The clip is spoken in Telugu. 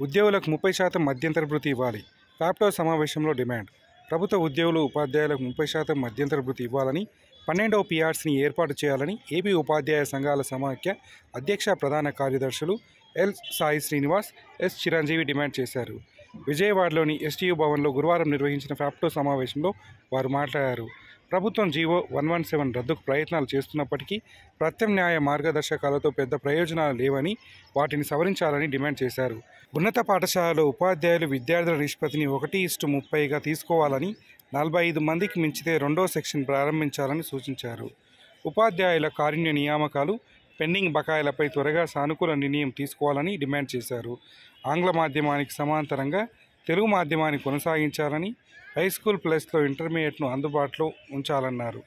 ఉద్యోగులకు 30% మధ్యంతర భృతి ఇవ్వాలి. ఫ్యాప్టో సమావేశంలో డిమాండ్. ప్రభుత్వ ఉద్యోగులు, ఉపాధ్యాయులకు 30% మధ్యంతర భృతి ఇవ్వాలని, 12వ పీఆర్సీని ఏర్పాటు చేయాలని ఏపీ ఉపాధ్యాయ సంఘాల సమాఖ్య అధ్యక్ష ప్రధాన కార్యదర్శులు L Sai Srinivas, S Chiranjeevi demand చేశారు. విజయవాడలోని ఎస్టీయూ భవన్లో గురువారం నిర్వహించిన ఫ్యాప్టో సమావేశంలో వారు మాట్లాడారు. ప్రభుత్వం జీవో 117 రద్దుకు ప్రయత్నాలు చేస్తున్నప్పటికీ ప్రత్యామ్నాయ మార్గదర్శకాలతో పెద్ద ప్రయోజనాలు లేవని, వాటిని సవరించాలని డిమాండ్ చేశారు. ఉన్నత పాఠశాలలో ఉపాధ్యాయులు విద్యార్థుల నిష్పత్తిని 1:30గా తీసుకోవాలని, 45 మందికి మించితే 2వ సెక్షన్ ప్రారంభించాలని సూచించారు. ఉపాధ్యాయుల కారుణ్య నియామకాలు, పెండింగ్ బకాయిలపై త్వరగా సానుకూల నిర్ణయం తీసుకోవాలని డిమాండ్ చేశారు. ఆంగ్ల మాధ్యమానికి సమాంతరంగా తెలుగు మాధ్యమాన్ని కొనసాగించాలని, హైస్కూల్ ప్లస్లో ఇంటర్మీడియట్ను అందుబాటులో ఉంచాలన్నారు.